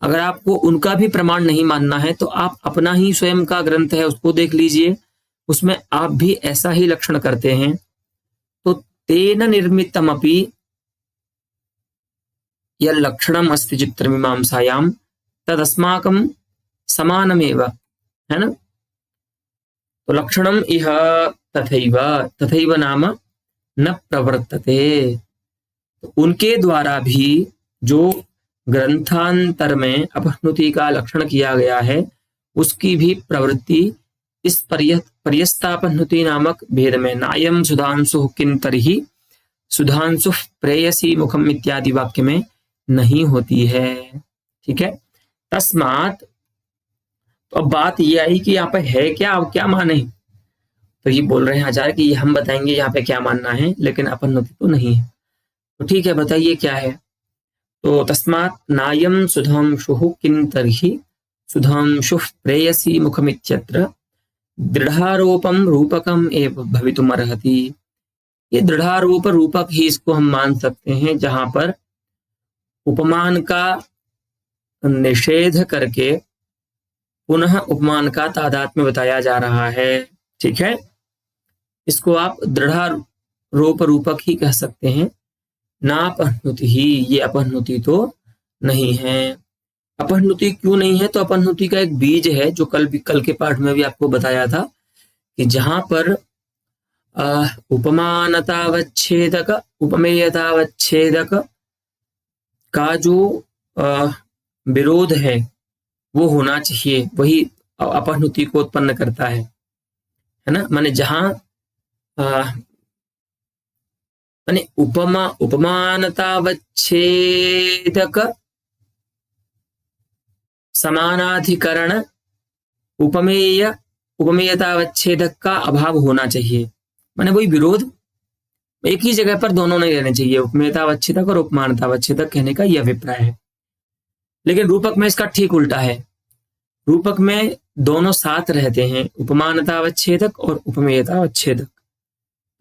अगर आपको उनका भी प्रमाण नहीं मानना है तो आप अपना ही स्वयं का ग्रंथ है उसको देख लीजिए, उसमें आप भी ऐसा ही लक्षण करते हैं। तो तेन निर्मितमपि यह लक्षणम अस्ति चित्रमीमांसायाम तदस्माकं समानमेव, है ना। तो लक्षणम इह तथैव, तथैव नाम न प्रवर्तते। तो उनके द्वारा भी जो ग्रंथांतर में अपहनुति का लक्षण किया गया है उसकी भी प्रवृत्ति इस पर्यस्तापहनुति नामक भेद में नायम सुधांशु किंतरिहि सुधांशु प्रेयसी मुखम इत्यादि वाक्य में नहीं होती है। ठीक है, तस्मात्। तो अब बात ये आई कि यहाँ पे है क्या, अब क्या माने। तो ये बोल रहे हैं आचार्य कि हम बताएंगे यहाँ पे क्या मानना है, लेकिन अपहनुति तो नहीं है। तो ठीक है, बताइए क्या है। तो तस्मात् नायम सुधांशुः किंतर्हि सुधांशुः प्रेयसी मुखमित्यत्र दृढ़ारोपम रूपकम एव भवितुमर्हति। ये दृढ़ारोप रूपक ही इसको हम मान सकते हैं, जहां पर उपमान का निषेध करके पुनः उपमान का तादात्म्य बताया जा रहा है। ठीक है, इसको आप दृढ़ारोप रूपक ही कह सकते हैं, ना अपहनुति ही। ये अपहनुति तो नहीं है। अपहनुति क्यों नहीं है, तो अपहनुति का एक बीज है जो कल के पाठ में भी आपको बताया था कि जहां पर उपमानतावच्छेदक उपमेयतावच्छेदक का जो विरोध है वो होना चाहिए, वही अपहनुति को उत्पन्न करता है ना। माने जहां माने उपमानतावच्छेदक समानाधिकरण उपमेयतावच्छेदक का अभाव होना चाहिए। माने वही विरोध, एक ही जगह पर दोनों नहीं रहने चाहिए, उपमेयतावच्छेदक और उपमानतावच्छेदक कहने का यह अभिप्राय है। लेकिन रूपक में इसका ठीक उल्टा है। रूपक में दोनों साथ रहते हैं, उपमानतावच्छेदक और उपमेयतावच्छेदक।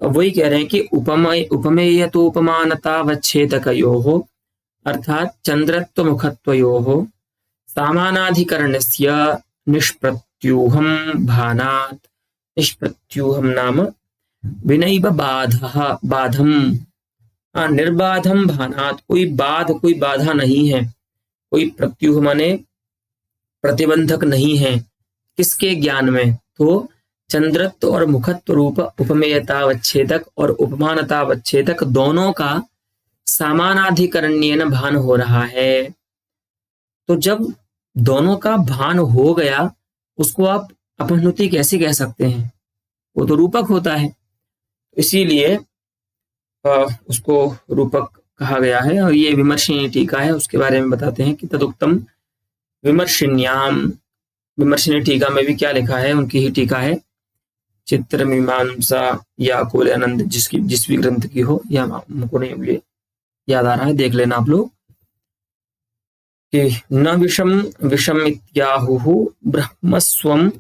अब वही कह रहे हैं कि उपमेय तो उपमानतावच्छेदकयोः अर्थात चंद्रत्व मुखत्वयोः सामानाधिकरणस्य निष्प्रत्यूहम भानात्। निष्प्रत्यूहम नाम विनैव बाधम निर्बाधम भानात्। कोई बाधा नहीं है, कोई प्रत्यूह माने प्रतिबंधक नहीं है। किसके ज्ञान में, तो चंद्रत्व और मुखत्व रूप उपमेयतावच्छेदक और उपमानतावच्छेदक दोनों का सामानाधिकरण्येन भान हो रहा है। तो जब दोनों का भान हो गया उसको आप अपहनुति कैसे कह सकते हैं, वो तो रूपक होता है। इसीलिए उसको रूपक कहा गया है। और ये विमर्शिनी टीका है, उसके बारे में बताते हैं कि तदुक्तम विमर्शिन्याम। विमर्शिनी टीका में भी क्या लिखा है, उनकी ही टीका है, चित्रमीमांसा या कुवलयानंद जिस भी ग्रंथ की हो, या हमको नहीं याद आ रहा है, देख लेना आप लोग, कि न विषम इत्याहुः ब्रह्मस्वम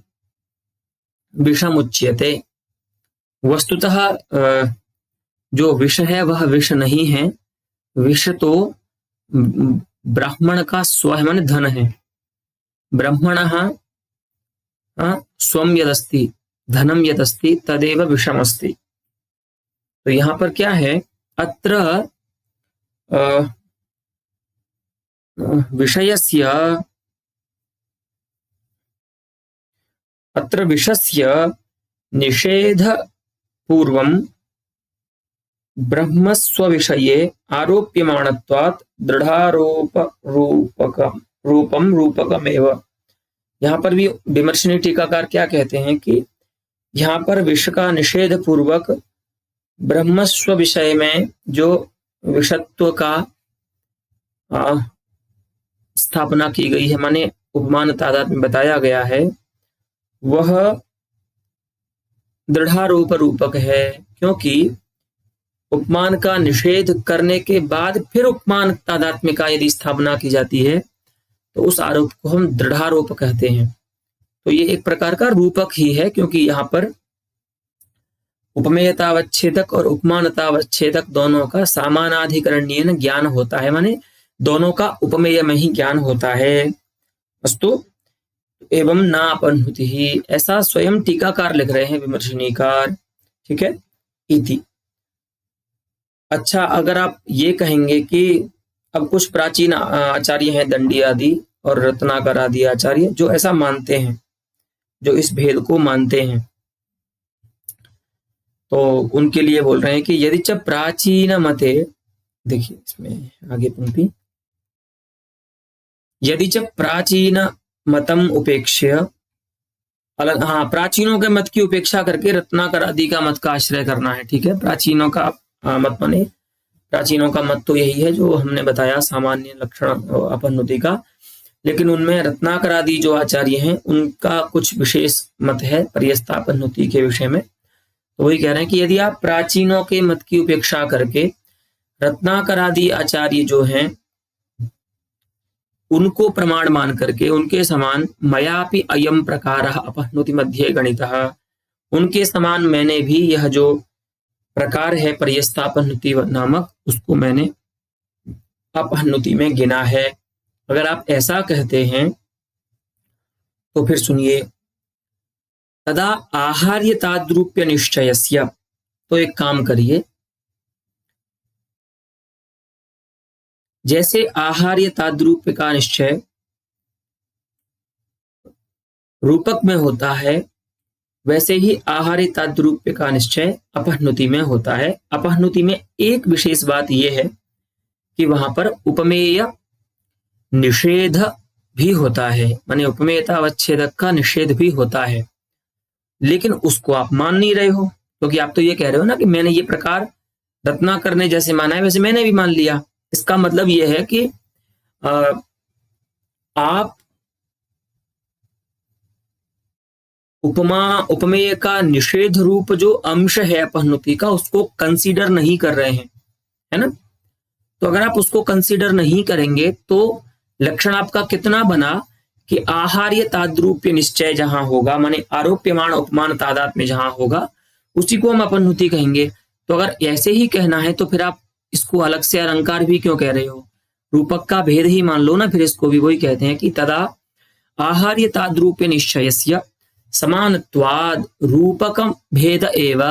विषम उच्यते। वस्तुतः जो विष है वह विष नहीं है। विष तो ब्राह्मण का स्व है, माने धन है। ब्रह्मणः स्वम यदस्ति धनम यदस्ति तदेव विषम अस्ति। तो यहां पर क्या है, अत्र विषयस्य अत्र विषस्य निषेध पूर्वं ब्रह्मस्वविषये आरोप्यमाणत्वात् दृढ़ारोप रूपकमेव। यहाँ पर भी विमर्शनी टीकाकार क्या कहते हैं कि यहाँ पर विष का निषेध पूर्वक ब्रह्मस्व विषय में जो विषत्व का स्थापना की गई है, माने उपमान तादाद में बताया गया है, वह दृढ़ारोप रूपक है, क्योंकि उपमान का निषेध करने के बाद फिर उपमान तादात्म्य का यदि स्थापना की जाती है तो उस आरोप को हम दृढ़ारोप कहते हैं। तो ये एक प्रकार का रूपक ही है, क्योंकि यहाँ पर उपमेयतावच्छेदक और उपमानतावच्छेदक दोनों का समानाधिकरणीय ज्ञान होता है, माने दोनों का उपमेय में ही ज्ञान होता है। अस्तु एवं ना अपनुति ही, ऐसा स्वयं टीकाकार लिख रहे हैं विमर्शनीकार, ठीक है, इति। अच्छा, अगर आप ये कहेंगे कि अब कुछ प्राचीन आचार्य हैं, दंडी आदि और रत्नाकर आदि आचार्य, जो ऐसा मानते हैं, जो इस भेद को मानते हैं, तो उनके लिए बोल रहे हैं कि यदि च प्राचीन मते, देखिए इसमें आगे पंक्ति, यदि च प्राचीन मतम उपेक्ष्य, हाँ, प्राचीनों के मत की उपेक्षा करके रत्नाकर आदि का मत का आश्रय करना है, ठीक है। प्राचीनों का मत माने प्राचीनों का मत तो यही है जो हमने बताया, सामान्य लक्षण अपनुति का, लेकिन उनमें रत्नाकर आदि जो आचार्य हैं उनका कुछ विशेष मत है पर्यस्तापनुति के विषय में। तो वही कह रहे हैं कि यदि आप प्राचीनों के मत की उपेक्षा करके रत्नाकर आदि आचार्य जो हैं उनको प्रमाण मान करके उनके समान मयापि अयम प्रकारः अपनुति मध्ये गणितः, उनके समान मैंने भी यह जो प्रकार है पर्यस्तापनुति नामक, उसको मैंने अपनुति में गिना है। अगर आप ऐसा कहते हैं तो फिर सुनिए, तदा आहार्य ताद्रूप्य निश्चयस्य, तो एक काम करिए, जैसे आहार्य ताद्रूप्य का निश्चय रूपक में होता है, वैसे ही आहार्य ताद्रूप्य का निश्चय अपनुति में होता है। अपनुति में एक विशेष बात यह है कि वहां पर उपमेय निषेध भी होता है, माने उपमेयतावच्छेदक का निषेध भी होता है, लेकिन उसको आप मान नहीं रहे हो, क्योंकि आप तो ये कह रहे हो ना कि मैंने ये प्रकार रत्नाकर ने जैसे माना है वैसे मैंने भी मान लिया। इसका मतलब यह है कि आप उपमेय का निषेध रूप जो अंश है अपनुति का, उसको कंसीडर नहीं कर रहे हैं, है ना। तो अगर आप उसको कंसीडर नहीं करेंगे तो लक्षण आपका कितना बना कि आहार्य ताद्रूप्य निश्चय जहां होगा, माने आरोप्यमान उपमान तादात में जहां होगा, उसी को हम अपनुति कहेंगे। तो अगर ऐसे ही कहना है तो फिर आप इसको अलग से अलंकार भी क्यों कह रहे हो, रूपक का भेद ही मान लो ना। फिर इसको भी वही कहते हैं कि तदा आहार्य ताद्रूप्य निश्चयस्य समानत्वाद रूपक भेद एव,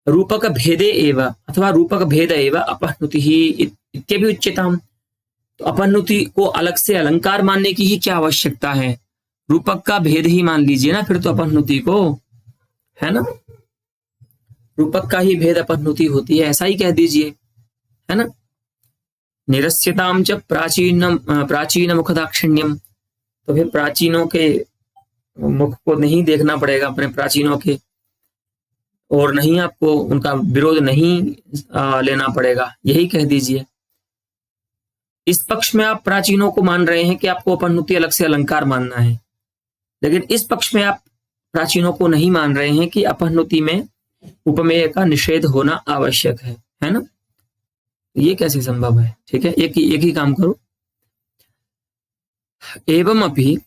रूपक भेदे एव अथवा रूपक भेद एव अपनुति ही इत्यपि उच्यताम। तो अपनुति को अलग से अलंकार मानने की ही क्या आवश्यकता है, रूपक का भेद ही मान लीजिए ना फिर तो अपनुति को, है ना। रूपक का ही भेद अपनुति होती है, ऐसा ही कह दीजिए, है ना। निरस्यताम च प्राचीन मुखदाक्षिण्यम, तो फिर प्राचीनों के मुख को नहीं देखना पड़ेगा अपने प्राचीनों के, और नहीं आपको उनका विरोध नहीं लेना पड़ेगा, यही कह दीजिए। इस पक्ष में आप प्राचीनों को मान रहे हैं कि आपको अपनुति अलग से अलंकार मानना है, लेकिन इस पक्ष में आप प्राचीनों को नहीं मान रहे हैं कि अपनुति में उपमेय का निषेध होना आवश्यक है ना। ये कैसे संभव है, ठीक है। एक ही काम करो, एवं अपि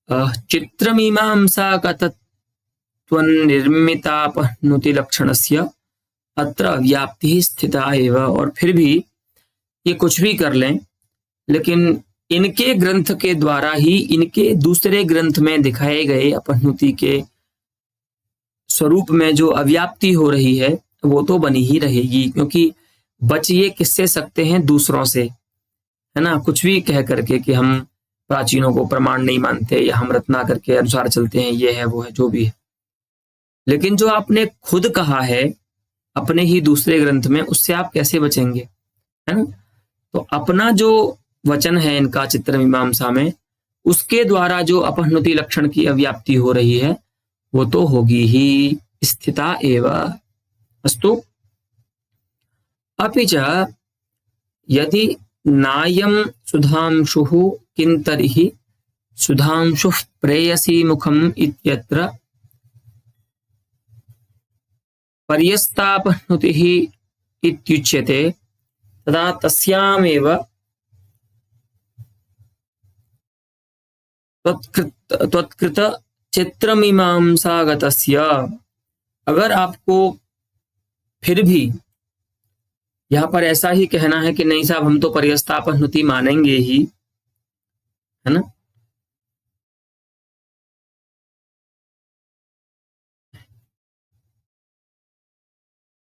चित्रमीमांसा का तत्त्वनिर्मितापनुति लक्षणस्य अत्र व्याप्ति स्थिता एव। और फिर भी ये कुछ भी कर लें, लेकिन इनके ग्रंथ के द्वारा ही इनके दूसरे ग्रंथ में दिखाए गए अपनुति के स्वरूप में जो अव्याप्ति हो रही है वो तो बनी ही रहेगी, क्योंकि बच ये किससे सकते हैं, दूसरों से, है ना। कुछ भी कह करके कि हम प्राचीनों को प्रमाण नहीं मानते या हम रत्नाकर के अनुसार चलते हैं, ये है वो है जो भी है, लेकिन जो आपने खुद कहा है अपने ही दूसरे ग्रंथ में, उससे आप कैसे बचेंगे, है ना। तो अपना जो वचन है इनका चित्रमीमांसा में, उसके द्वारा जो अपहनुति लक्षण की अव्याप्ति हो रही है वो तो होगी ही स्थिता एव। अस्तु। अपि च यदि नायं सुधांशुः किं तर्हि सुधांशुः प्रेयसी मुखम् इत्यत्र पर्यस्तापहनुतिः इत्युच्यते तदा तस्यामेव त्वत्कृत चित्रमीमांसागतस्य। अगर आपको फिर भी यहाँ पर ऐसा ही कहना है कि नहीं साहब हम तो पर्यस्तापहनुति मानेंगे ही, है ना,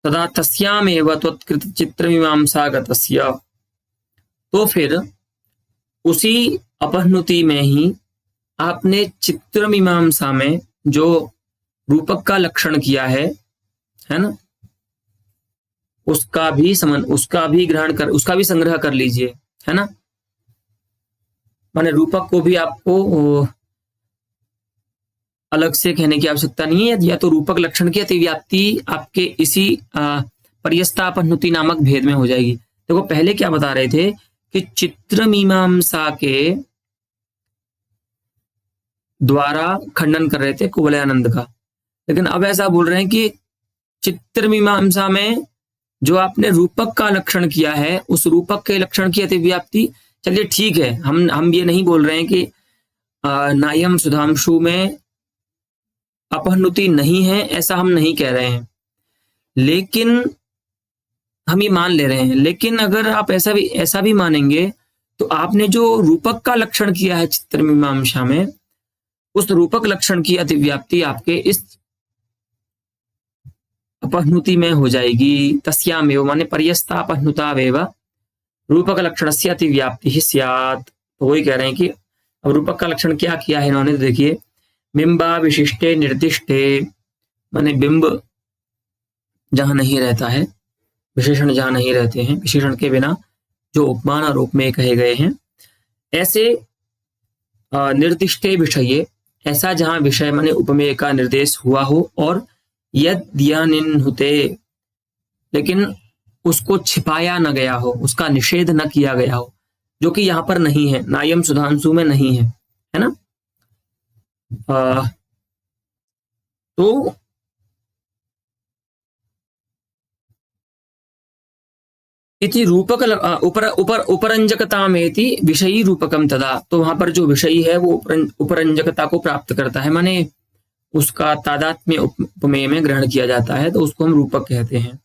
तदा तस्यामेव त्वत्कृत चित्रमीमांसागतस्य, तो फिर उसी अपहनुति में ही आपने चित्रमीमांसा में जो रूपक का लक्षण किया है ना, उसका भी ग्रहण कर, उसका भी संग्रह कर लीजिए, है ना। माने रूपक को भी आपको अलग से कहने की आवश्यकता नहीं है, या तो रूपक लक्षण की अतिव्याप्ति आपके इसी पर्यस्तापहनुति नामक भेद में हो जाएगी। देखो पहले क्या बता रहे थे कि चित्रमीमांसा के द्वारा खंडन कर रहे थे कुवलयानंद का, लेकिन अब ऐसा बोल रहे हैं कि चित्रमीमांसा में जो आपने रूपक का लक्षण किया है उस रूपक के लक्षण की अतिव्याप्ति, चलिए ठीक है, हम ये नहीं बोल रहे हैं कि नायम सुधांशु में अपहनुति नहीं है, ऐसा हम नहीं कह रहे हैं, लेकिन हम ये मान ले रहे हैं। लेकिन अगर आप ऐसा भी मानेंगे तो आपने जो रूपक का लक्षण किया है चित्रमीमांसा में, उस रूपक लक्षण की अतिव्याप्ति आपके इस अपहनुति में हो जाएगी। तस्यामेव माने पर्यस्तापहनुतावेव रूपक लक्षणस्य अतिव्याप्ति ही स्यात्। तो वही कह रहे हैं कि अब रूपक का लक्षण क्या किया है इन्होंने, तो देखिए बिंबा विशिष्टे निर्दिष्टे, माने बिंब जहां नहीं रहता है, विशेषण जहां नहीं रहते हैं, विशेषण के बिना जो उपमान और उपमेय कहे गए हैं, ऐसे निर्दिष्टे विषये, ऐसा जहां विषय माने उपमेय का निर्देश हुआ हो, और यद्यानिन्हुते, लेकिन उसको छिपाया न गया हो, उसका निषेध न किया गया हो, जो कि यहाँ पर नहीं है, नायम सुधांशु में नहीं है ना। तो इति रूपक उपरंजकतामेति विषयी रूपकम तदा, तो वहां पर जो विषयी है वो उपरंजकता को प्राप्त करता है, माने उसका तादात्म्य उपमेय में ग्रहण किया जाता है, तो उसको हम रूपक कहते हैं।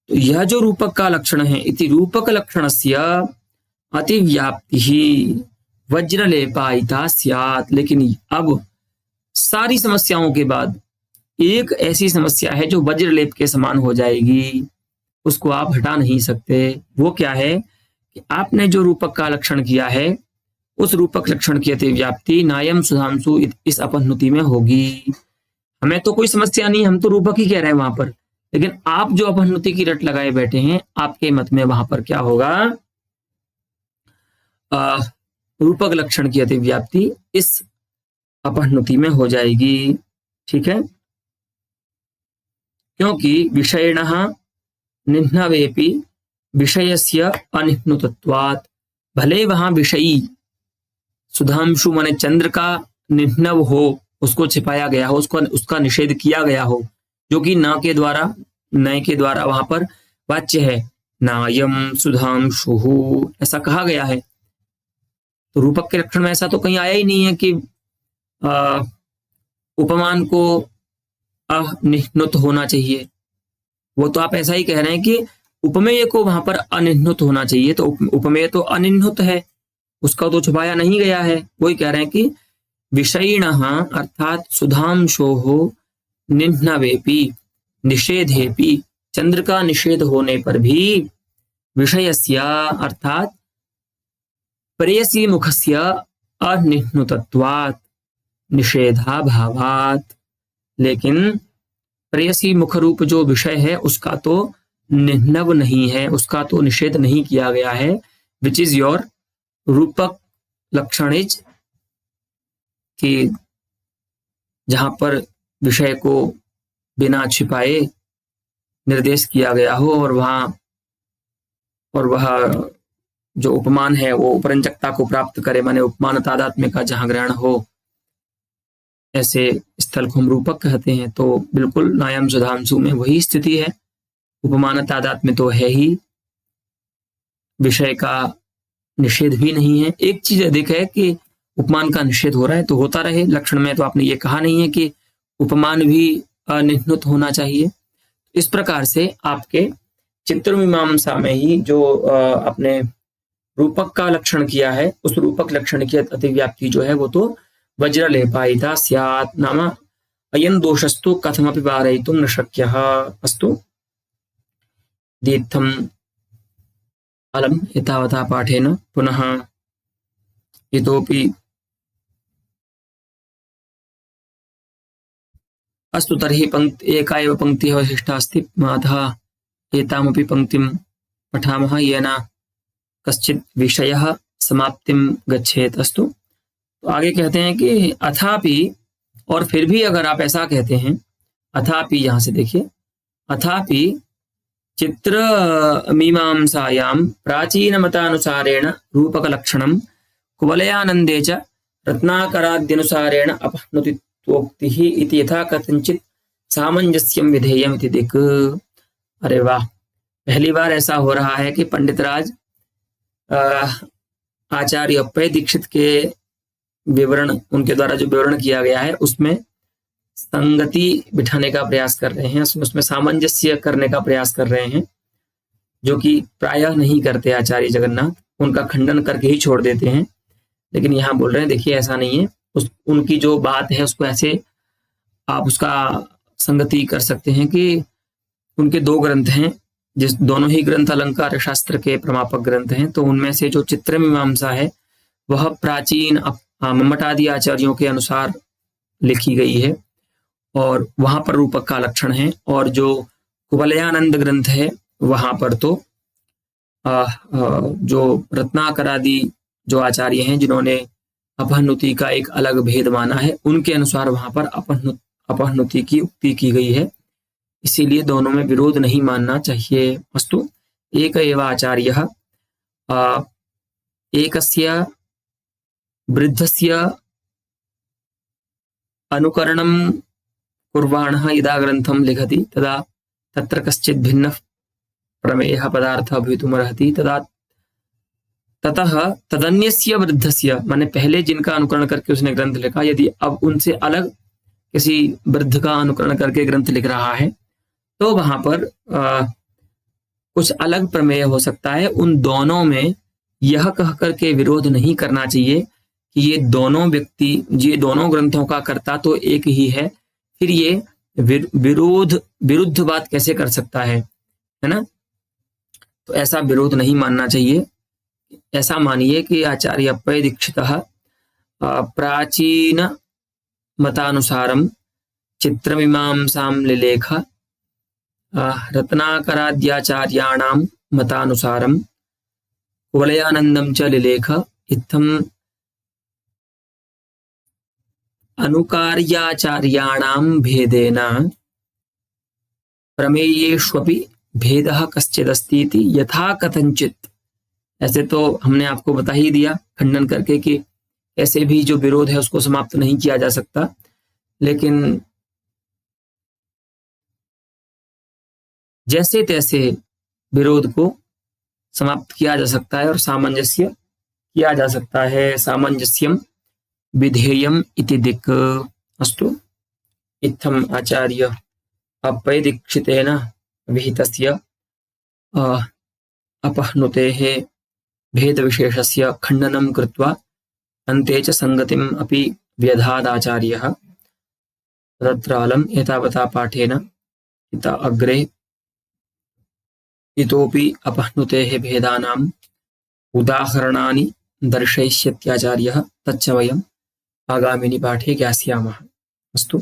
तो यह जो रूपक का लक्षण है, इति रूपक लक्षणस्य अतिव्याप्ति ही वज्रलेपायिता स्यात्। लेकिन अब सारी समस्याओं के बाद एक ऐसी समस्या है जो वज्रलेप के समान हो जाएगी, उसको आप हटा नहीं सकते। वो क्या है कि आपने जो रूपक का लक्षण किया है उस रूपक लक्षण की अतिव्याप्ति नायम सुधांशु इस अपहनुति में होगी। हमें तो कोई समस्या नहीं, हम तो रूपक ही कह रहे हैं वहां पर, लेकिन आप जो अपहनुति की रट लगाए बैठे हैं, आपके मत में वहां पर क्या होगा, रूपक लक्षण की अतिव्याप्ति इस अपहनुति में हो जाएगी। ठीक है, क्योंकि विषयणः निह्नवेपि विषयस्य अनिह्नुतत्वात्, भले वहां विषयी सुधांशु माने चंद्र का निह्नव हो, उसको छिपाया गया हो, उसका निषेध किया गया हो, जो कि नय के द्वारा वहां पर वाच्य है, नायम सुधांशु ऐसा कहा गया है। तो रूपक के लक्षण में ऐसा तो कहीं आया ही नहीं है कि उपमान को अनिह्नुत होना चाहिए। वो तो आप ऐसा ही कह रहे हैं कि उपमेय को वहां पर अनिह्नुत होना चाहिए, तो उपमेय तो अनिह्नुत है, उसका तो छुपाया नहीं गया है। वही कह रहे हैं कि विषयिणः अर्थात सुधांशोः निह्नवेपि निषेधेपि, चंद्र का निषेध होने पर भी विषयस्य अर्थात प्रेयसी मुखस्य अनिह्नुतत्वात् निषेधाभावात्, लेकिन प्रेयसी मुख रूप जो विषय है उसका तो निह्नव नहीं है, उसका तो निषेध नहीं किया गया है, विच इज योर रूपक लक्षण इज कि जहां पर विषय को बिना छिपाए निर्देश किया गया हो और वह जो उपमान है वो उपरंजकता को प्राप्त करे, माने उपमान तादात्म्य का जहां ग्रहण हो, ऐसे स्थल को हम रूपक कहते हैं। तो बिल्कुल नायम सुधांशु में वही स्थिति है, उपमान तादात्म्य तो है ही, विषय का निषेध भी नहीं है। एक चीज अधिक है कि उपमान का निषेध हो रहा है तो होता रहे, लक्षण में तो आपने ये कहा नहीं है कि उपमान भी अनिह्नुत होना चाहिए। इस प्रकार से आपके चित्र मीमांसा में ही जो आपने रूपक का लक्षण किया है, उस रूपक लक्षण की अतिव्याप्ति जो है वो तो वज्रलेपायिता स्यात् नाम अयं दोषस्तु कथमपि वारयितुं न शक्यः। अस्तु, दीर्थम् अलम् एतावता पाठेन पुनः इतोपि। अस्तु, तर्हि एका एव पङ्क्तिः अवशिष्टा अस्ति, अतः एतामपि पङ्क्तिं पठामः येन कश्चित् विषयः समाप्तिं गच्छेत्। अस्तु, तो आगे कहते हैं कि अथापि, और फिर भी अगर आप ऐसा कहते हैं, अथापि यहां से देखिए, अथापि चित्र मीमांसायां प्राचीन मतानुसारेण रूपक लक्षणं कुवलयानंदे च रत्नाकराद्यनुसारेण अपहनुतित्वोक्तिः इति यथा कथंचित् सामंजस्यं विधेयम् इति दिक्। अरे वाह, पहली बार ऐसा हो रहा है कि पंडितराज आचार्य अप्पय दीक्षित के विवरण, उनके द्वारा जो विवरण किया गया है उसमें संगति बिठाने का प्रयास कर रहे हैं, उसमें सामंजस्य करने का प्रयास कर रहे हैं, जो कि प्रायः नहीं करते आचार्य जगन्नाथ, उनका खंडन करके ही छोड़ देते हैं। लेकिन यहाँ बोल रहे हैं देखिए ऐसा नहीं है, उनकी जो बात है उसको ऐसे आप उसका संगति कर सकते हैं कि उनके दो ग्रंथ हैं, जिस दोनों ही ग्रंथ अलंकार शास्त्र के प्रमापक ग्रंथ हैं। तो उनमें से जो चित्र मीमांसा है वह प्राचीन मम्मट आदि आचार्यों के अनुसार लिखी गई है और वहां पर रूपक का लक्षण है, और जो कुवलयानंद ग्रंथ है वहां पर तो जो रत्नाकर आदि जो आचार्य हैं जिन्होंने अपहनुति का एक अलग भेद माना है, उनके अनुसार वहां पर अपहनुति की उक्ति की गई है। इसीलिए दोनों में विरोध नहीं मानना चाहिए। अस्तु, एक एव आचार्यः एकस्य वृद्धस्य अनुकरणं कुर्वाणः यदा ग्रन्थं लिखति तदा तत्र कश्चित् भिन्नः प्रमेयः पदार्थः भवितुमर्हति, ततः तदन्यस्य वृद्धस्य, माने पहले जिनका अनुकरण करके उसने ग्रंथ लिखा, यदि अब उनसे अलग किसी वृद्ध का अनुकरण करके ग्रंथ लिख रहा है तो वहां पर कुछ अलग प्रमेय हो सकता है। उन दोनों में यह कहकर के विरोध नहीं करना चाहिए कि ये दोनों व्यक्ति, ये दोनों ग्रंथों का कर्ता तो एक ही है, फिर ये विरुद्ध बात कैसे कर सकता है ना। तो ऐसा विरोध नहीं मानना चाहिए। ऐसा मानिए कि आचार्य अप्पय दीक्षितः प्राचीन मतानुसारं चित्रमीमांसां लिलेख, रत्नाकराद्याचार्याणां मतानुसारं कुवलयानंदं च लिलेख, इत्थम् अनुकार्याचार्याणां भेदेन प्रमेयेष्वपि भेदः कश्चिदस्ति इति यथा कथंचित्। ऐसे तो हमने आपको बता ही दिया खंडन करके कि ऐसे भी जो विरोध है उसको समाप्त नहीं किया जा सकता, लेकिन जैसे तैसे विरोध को समाप्त किया जा सकता है और सामंजस्य किया जा सकता है। सामंजस्यम विधेयम इति दिक्। अस्तु, इत्थम् आचार्य अप्पय दीक्षितेन विहितस्य अपहनुतेः भेदविशेषस्य खण्डनं कृत्वा अन्ते च संगतिम् अपि व्यधादाचार्यः। तत्रालम् एतावता पाठेन इत अग्रे इतोपि अपहनुतेः भेदानाम् उदाहरणानि दर्शयिष्यत्याचार्यः, तच्च वयम् आगामिनि पाठे ज्ञास्यामः। अस्तु।